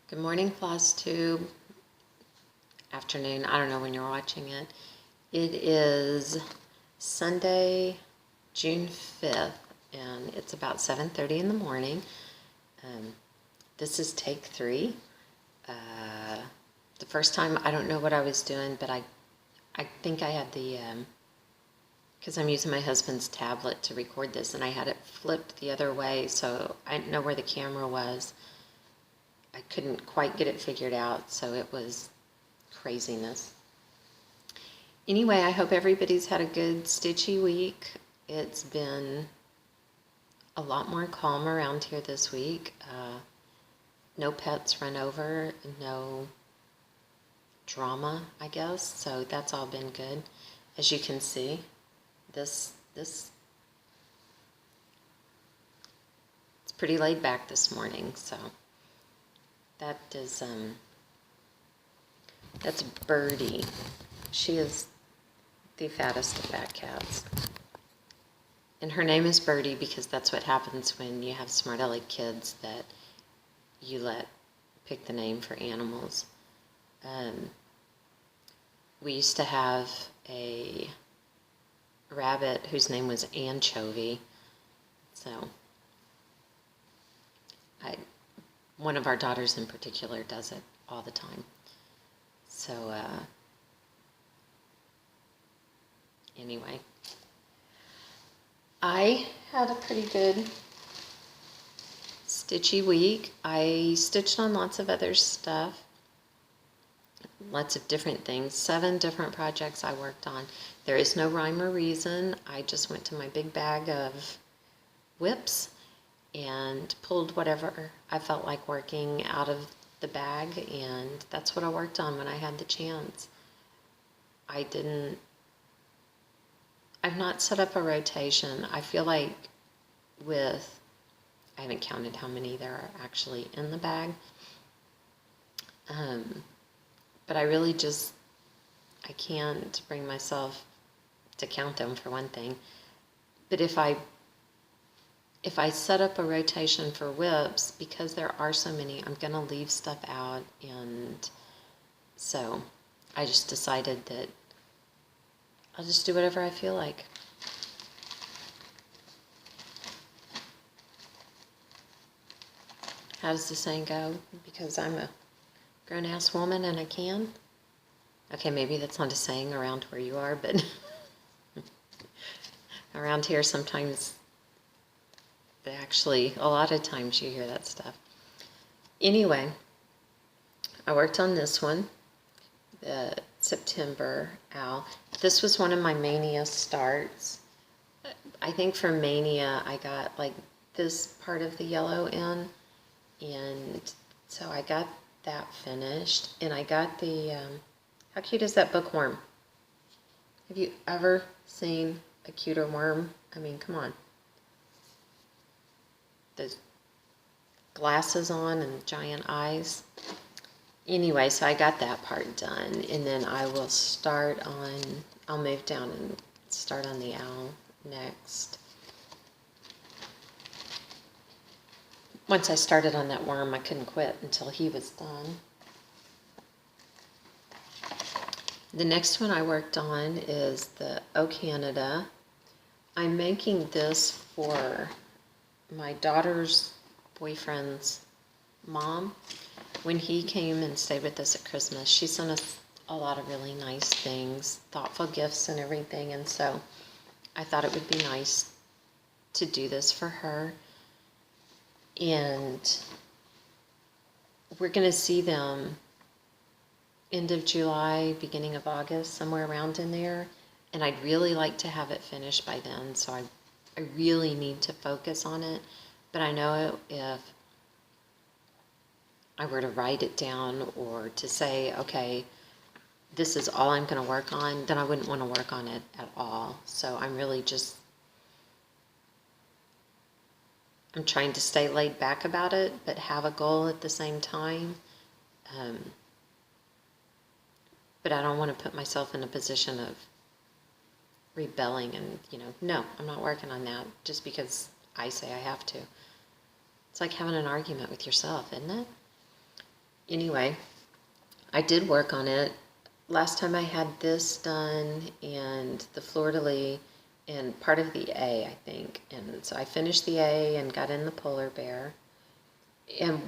Good morning, Flosstube. Afternoon, I don't know when you're watching it. It is Sunday, June 5th, and it's about 7:30 in the morning. This is take 3. The first time, I don't know what I was doing, but I think I had the, because I'm using my husband's tablet to record this, and I had it flipped the other way, so I didn't know where the camera was. I couldn't quite get it figured out, so it was craziness. Anyway, I hope everybody's had a good stitchy week. It's been a lot more calm around here this week. No pets run over, no drama, I guess, so that's all been good. As you can see, this it's pretty laid back this morning, so that is that's Birdie. She is the fattest of fat cats. And her name is Birdie because that's what happens when you have smart-aleck kids that you let pick the name for animals. We used to have a rabbit whose name was Anchovy. So one of our daughters in particular does it all the time. So anyway, I had a pretty good stitchy week. I stitched on lots of other stuff, lots of different things, 7 different projects I worked on. There is no rhyme or reason. I just went to my big bag of WIPs and pulled whatever I felt like working out of the bag, and that's what I worked on when I had the chance. I've not set up a rotation. I feel like I haven't counted how many there are actually in the bag, but I really I can't bring myself to count them, for one thing. But if I set up a rotation for WIPs, because there are so many, I'm going to leave stuff out, and so I just decided that I'll just do whatever I feel like. How does the saying go? Because I'm a grown-ass woman and I can? Okay, maybe that's not a saying around where you are, but around here sometimes, actually, a lot of times you hear that stuff. Anyway, I worked on this one, the September owl. This was one of my Mania starts. I think for Mania I got like this part of the yellow in, and so I got that finished, and I got the, how cute is that bookworm? Have you ever seen a cuter worm? I mean, come on. The glasses on and giant eyes. Anyway, so I got that part done, and then I will I'll move down and start on the owl next. Once I started on that worm, I couldn't quit until he was done. The next one I worked on is the O Canada. I'm making this for my daughter's boyfriend's mom. When he came and stayed with us at Christmas, she sent us a lot of really nice things, thoughtful gifts and everything, and so I thought it would be nice to do this for her. And we're going to see them end of July, beginning of August, somewhere around in there, and I'd really like to have it finished by then, so I really need to focus on it. But I know if I were to write it down or to say, okay, this is all I'm going to work on, then I wouldn't want to work on it at all. So I'm really I'm trying to stay laid back about it, but have a goal at the same time. But I don't want to put myself in a position of rebelling and, no, I'm not working on that just because I say I have to. It's like having an argument with yourself, isn't it? anyway, I did work on it. Last time I had this done and the fleur-de-lis and part of the A, I think. And so I finished the A and got in the polar bear. And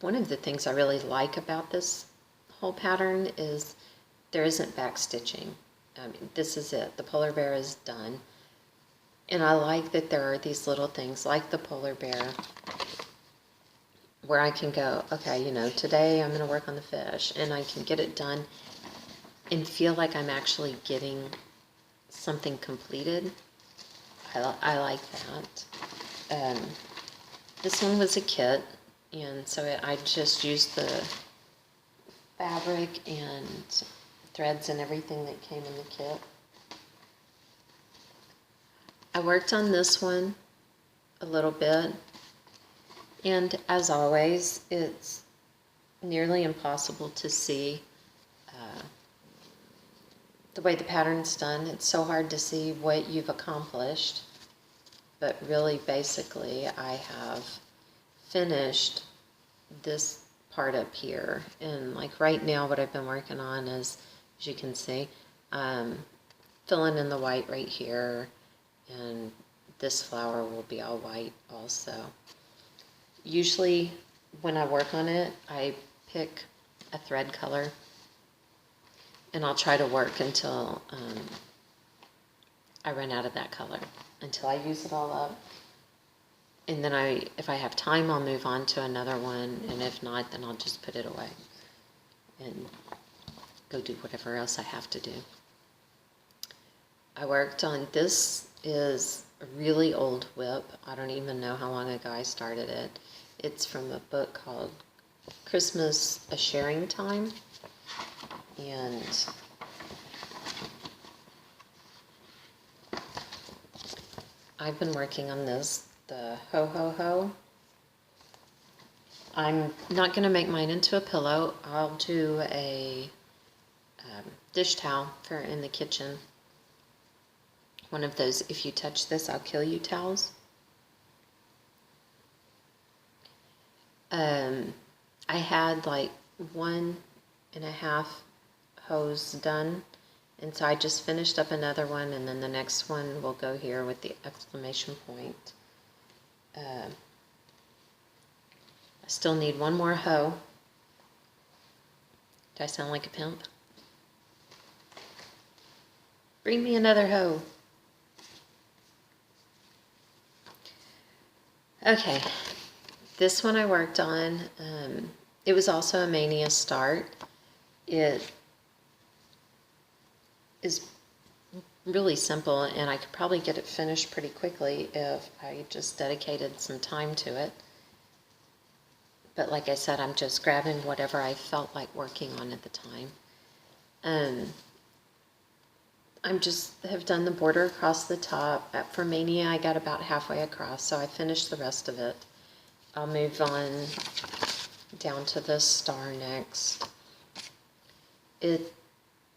one of the things I really like about this whole pattern is there isn't back stitching. I mean, this is it. The polar bear is done. And I like that there are these little things like the polar bear where I can go, okay, you know, today I'm going to work on the fish, and I can get it done and feel like I'm actually getting something completed. I like that. This one was a kit, and so I just used the fabric and threads and everything that came in the kit. I worked on this one a little bit, and as always, it's nearly impossible to see the way the pattern's done. It's so hard to see what you've accomplished, but really basically I have finished this part up here, and like right now what I've been working on is, as you can see, filling in the white right here, and this flower will be all white also. Usually when I work on it, I pick a thread color and I'll try to work until I run out of that color, until I use it all up. And then if I have time, I'll move on to another one, and if not, then I'll just put it away and go do whatever else I have to do. I worked on, this is a really old WIP. I don't even know how long ago I started it. It's from a book called Christmas, A Sharing Time. And I've been working on this, the Ho Ho Ho. I'm not going to make mine into a pillow. I'll do a dish towel for in the kitchen. One of those, if you touch this, I'll kill you towels. I had like 1.5 hose done, and so I just finished up another one, and then the next one will go here with the exclamation point. I still need one more hoe. Do I sound like a pimp? Bring me another hoe. Okay, this one I worked on. It was also a Mania start. It is really simple, and I could probably get it finished pretty quickly if I just dedicated some time to it. But like I said, I'm just grabbing whatever I felt like working on at the time. I just have done the border across the top. For Mania, I got about halfway across, so I finished the rest of it. I'll move on down to the star next. It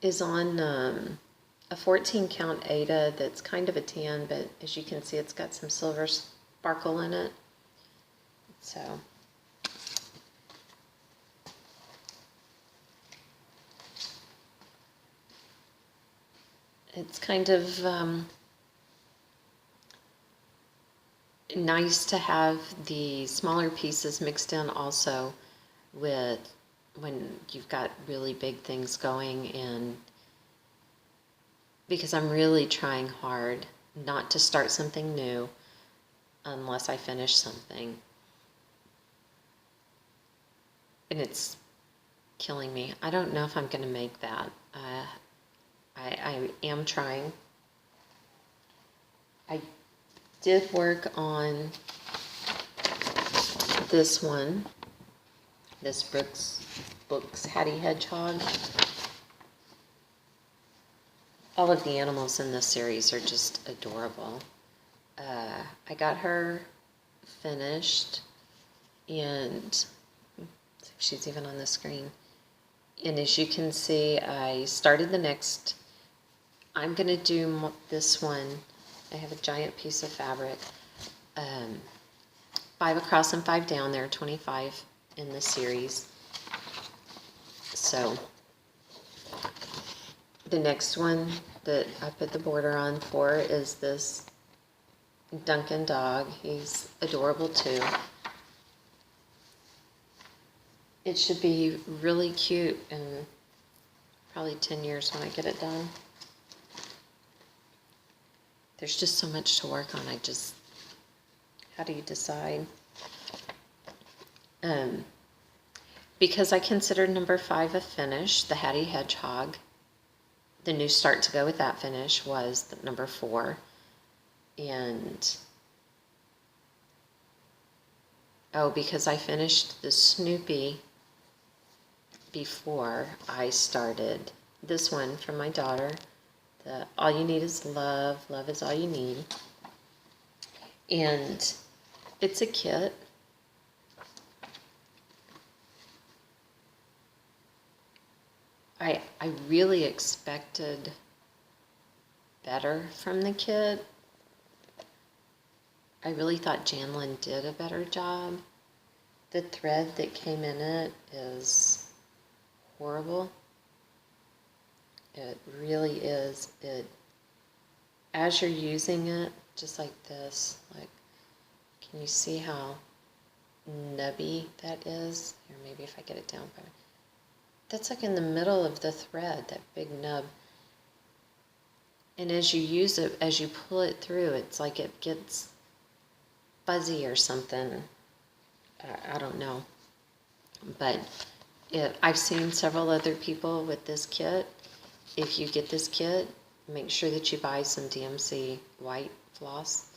is on a 14 count Aida that's kind of a tan, but as you can see, it's got some silver sparkle in it. So it's kind of nice to have the smaller pieces mixed in also with when you've got really big things going, and because I'm really trying hard not to start something new unless I finish something. And it's killing me. I don't know if I'm going to make that. I am trying. I did work on this one, this Brooks Hattie Hedgehog. All of the animals in this series are just adorable. I got her finished, and she's even on the screen. And as you can see, I started the next. I'm going to do this one. I have a giant piece of fabric, 5 across and 5 down. There are 25 in this series. So the next one that I put the border on for is this Duncan dog. He's adorable too. It should be really cute in probably 10 years when I get it done. There's just so much to work on. How do you decide? Because I considered number 5 a finish, the Hattie Hedgehog. The new start to go with that finish was the number 4. And, because I finished the Snoopy before I started this one from my daughter. The All You Need Is Love, Love Is All You Need. And it's a kit. I really expected better from the kit. I really thought Janlin did a better job. The thread that came in it is horrible. It really is. As you're using it, just like this, like, can you see how nubby that is? Here, maybe if I get it down better. That's like in the middle of the thread, that big nub. And as you use it, as you pull it through, it's like it gets fuzzy or something. I don't know. But I've seen several other people with this kit. If you get this kit, make sure that you buy some DMC white floss,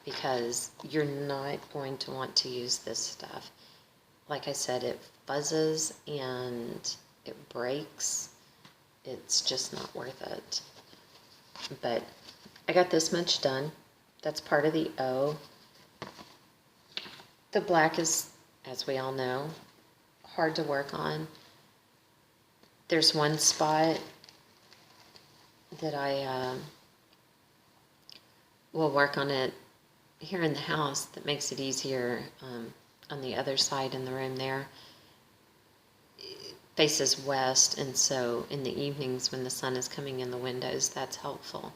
because you're not going to want to use this stuff. Like I said, it fuzzes and it breaks. It's just not worth it. But I got this much done. That's part of the O. The black is, as we all know, hard to work on. There's one spot that I will work on it here in the house that makes it easier on the other side in the room there. It faces west, and so in the evenings when the sun is coming in the windows, that's helpful.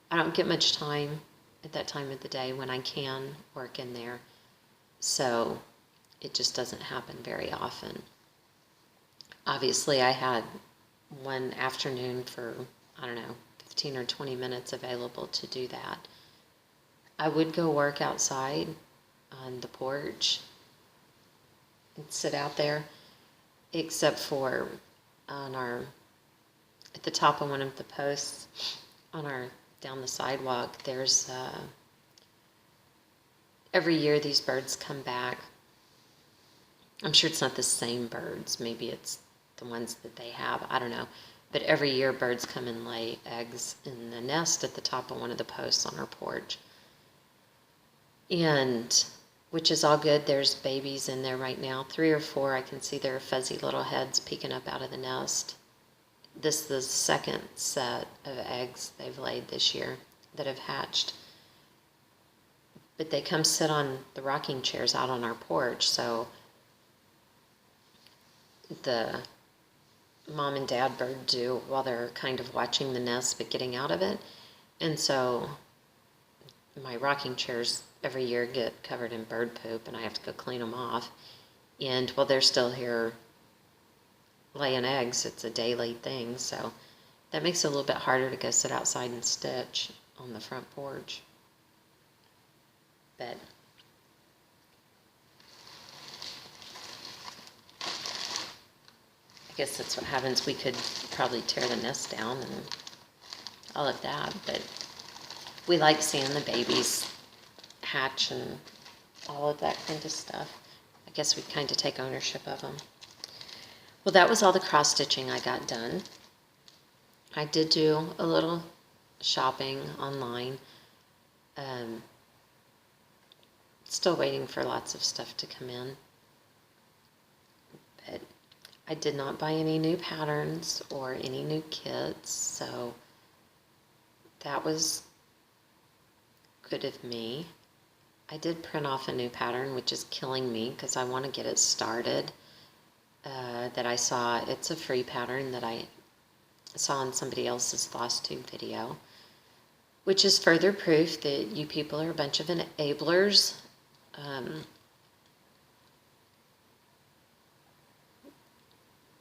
I don't get much time at that time of the day when I can work in there, so it just doesn't happen very often. Obviously, I had one afternoon for, I don't know, 15 or 20 minutes available to do that. I would go work outside on the porch and sit out there, except for at the top of one of the posts down the sidewalk, there's, every year these birds come back. I'm sure it's not the same birds. Maybe it's the ones that they have. I don't know. But every year birds come and lay eggs in the nest at the top of one of the posts on our porch. And, which is all good. There's babies in there right now. 3 or 4, I can see their fuzzy little heads peeking up out of the nest. This is the second set of eggs they've laid this year that have hatched. But they come sit on the rocking chairs out on our porch, so the mom and dad bird do while they're kind of watching the nest but getting out of it. And so my rocking chairs every year get covered in bird poop, and I have to go clean them off. And while they're still here laying eggs, it's a daily thing, so that makes it a little bit harder to go sit outside and stitch on the front porch. But I guess that's what happens. We could probably tear the nest down and all of that, but we like seeing the babies hatch and all of that kind of stuff. I guess we kind of take ownership of them. Well, that was all the cross stitching I got done. I did do a little shopping online. Still waiting for lots of stuff to come in. But I did not buy any new patterns or any new kits, so that was good of me. I did print off a new pattern, which is killing me because I want to get it started. that I saw. It's a free pattern that I saw in somebody else's Flosstube video, which is further proof that you people are a bunch of enablers.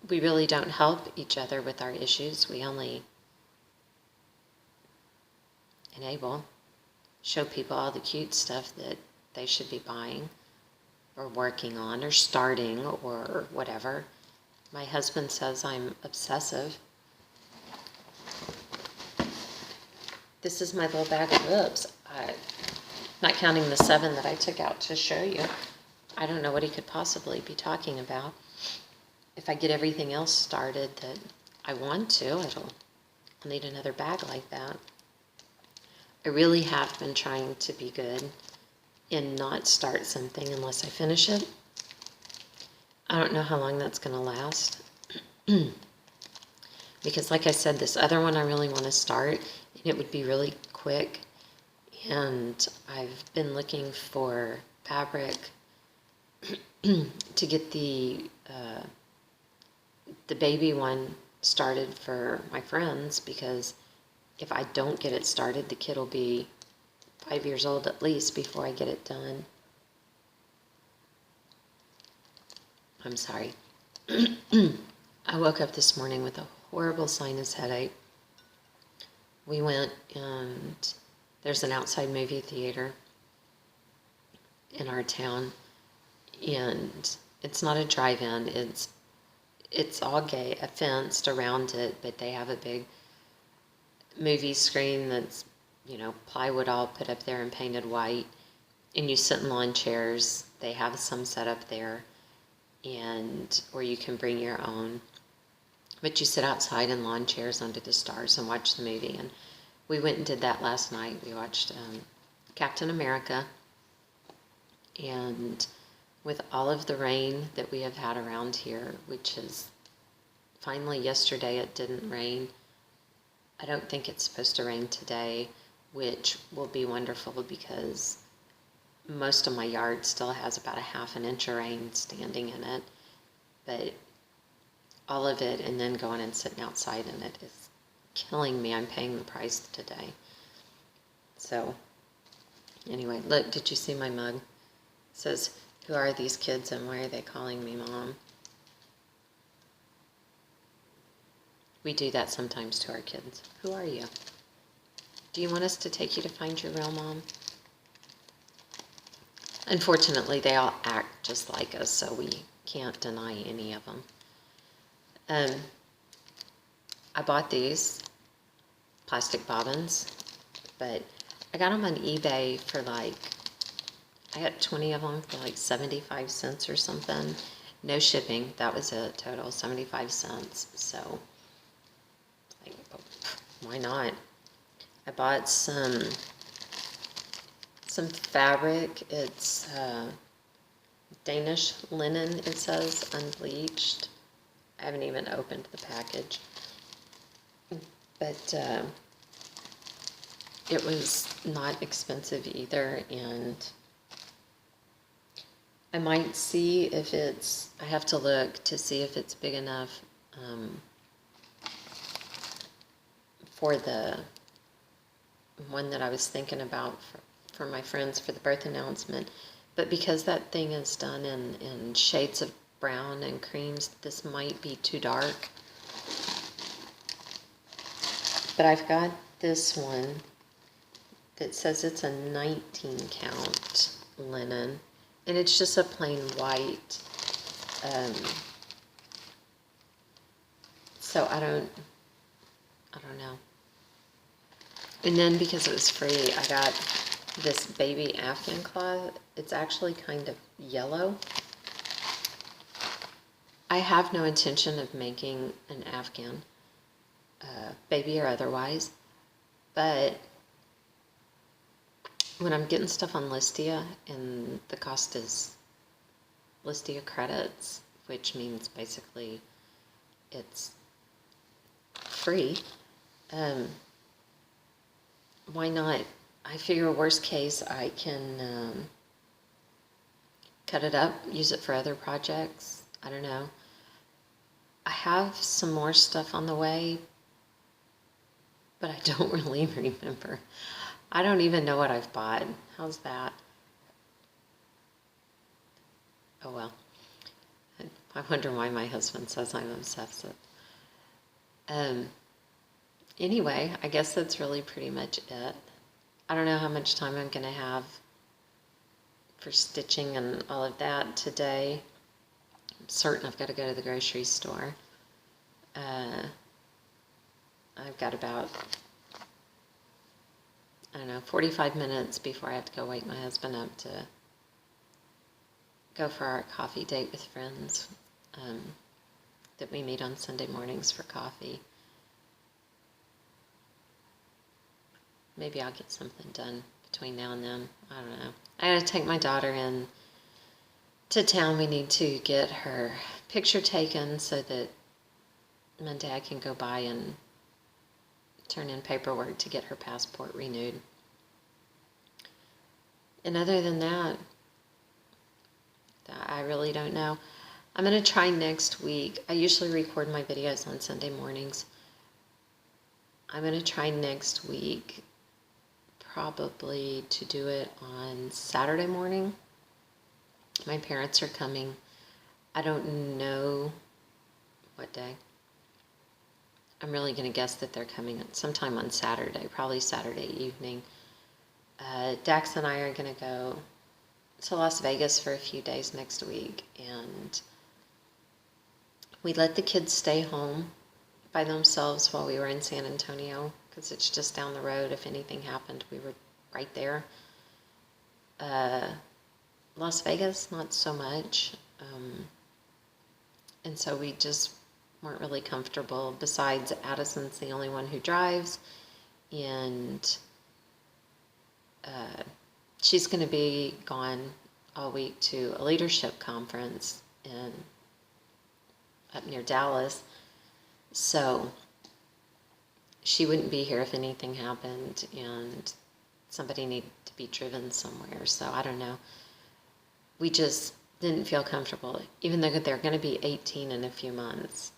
We really don't help each other with our issues. We only enable, show people all the cute stuff that they should be buying or working on or starting or whatever. My husband says I'm obsessive. This is my little bag of WIPs. Not counting the 7 that I took out to show you. I don't know what he could possibly be talking about. If I get everything else started that I want to, I'll need another bag like that. I really have been trying to be good and not start something unless I finish it. I don't know how long that's going to last. Because like I said, this other one I really want to start, and it would be really quick. And I've been looking for fabric to get the baby one started for my friends, because if I don't get it started, the kid will be 5 years old at least before I get it done. I'm sorry. I woke up this morning with a horrible sinus headache. We went, and there's an outside movie theater in our town, and it's not a drive-in, it's all fenced around it, but they have a big movie screen that's, plywood all put up there and painted white, and you sit in lawn chairs. They have some set up there, or you can bring your own, but you sit outside in lawn chairs under the stars and watch the movie. And we went and did that last night. We watched Captain America, and with all of the rain that we have had around here, which is finally yesterday it didn't rain. I don't think it's supposed to rain today, which will be wonderful because most of my yard still has about a half an inch of rain standing in it. But all of it, and then going and sitting outside in it, is killing me. I'm paying the price today. So anyway, look, did you see my mug? It says, "Who are these kids and why are they calling me mom?" We do that sometimes to our kids. Who are you? Do you want us to take you to find your real mom? Unfortunately, they all act just like us, so we can't deny any of them. I bought these plastic bobbins, but I got them on eBay for I got 20 of them for 75 cents or something. No shipping. That was it. Total 75 cents. So, why not? I bought some fabric. It's Danish linen, it says, unbleached. I haven't even opened the package. But it was not expensive either, and I might see if I have to look to see if it's big enough for the one that I was thinking about for my friends for the birth announcement. But because that thing is done in shades of brown and creams, this might be too dark. But I've got this one that says it's a 19 count linen, and it's just a plain white. So I don't know. And then because it was free, I got this baby Afghan cloth. It's actually kind of yellow. I have no intention of making an Afghan, baby or otherwise, but when I'm getting stuff on Listia and the cost is Listia credits, which means basically it's free, why not? I figure worst case I can cut it up, use it for other projects. I don't know. I have some more stuff on the way, but I don't really remember. I don't even know what I've bought. How's that? Oh well. I wonder why my husband says I'm obsessive. Anyway, I guess that's really pretty much it. I don't know how much time I'm going to have for stitching and all of that today. I'm certain I've got to go to the grocery store. I've got about, I don't know, 45 minutes before I have to go wake my husband up to go for our coffee date with friends that we meet on Sunday mornings for coffee. Maybe I'll get something done between now and then. I don't know. I gotta take my daughter in to town. We need to get her picture taken so that Monday I can go by and turn in paperwork to get her passport renewed. And other than that, I really don't know. I'm going to try next week. I usually record my videos on Sunday mornings. I'm going to try next week probably to do it on Saturday morning. My parents are coming. I don't know what day. I'm really going to guess that they're coming sometime on Saturday, probably Saturday evening. Dax and I are going to go to Las Vegas for a few days next week, and we let the kids stay home by themselves while we were in San Antonio, because it's just down the road. If anything happened, we were right there. Las Vegas, not so much. And so we just weren't really comfortable. Besides, Addison's the only one who drives, and she's going to be gone all week to a leadership conference up near Dallas. So she wouldn't be here if anything happened, and somebody needed to be driven somewhere. So I don't know. We just didn't feel comfortable, even though they're going to be 18 in a few months.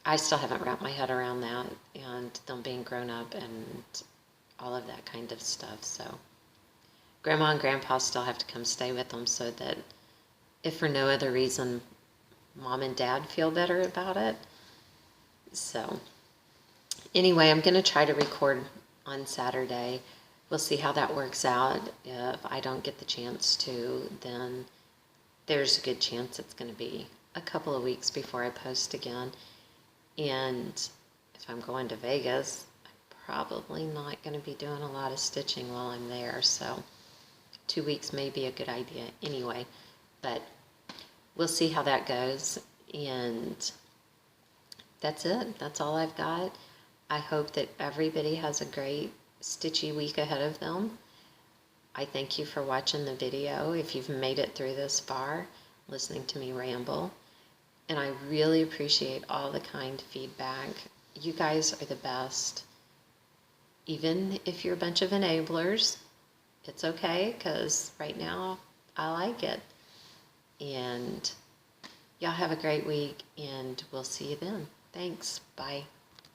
I still haven't wrapped my head around that, and them being grown up and all of that kind of stuff. So Grandma and Grandpa still have to come stay with them, so that if for no other reason, Mom and Dad feel better about it. So anyway, I'm going to try to record on Saturday. We'll see how that works out. If I don't get the chance to, then there's a good chance it's going to be a couple of weeks before I post again. And if I'm going to Vegas, I'm probably not going to be doing a lot of stitching while I'm there. So 2 weeks may be a good idea anyway. But we'll see how that goes. And that's it. That's all I've got. I hope that everybody has a great stitchy week ahead of them. I thank you for watching the video. If you've made it through this far, listening to me ramble. And I really appreciate all the kind feedback. You guys are the best. Even if you're a bunch of enablers, it's okay, because right now I like it. And y'all have a great week, and we'll see you then. Thanks. Bye.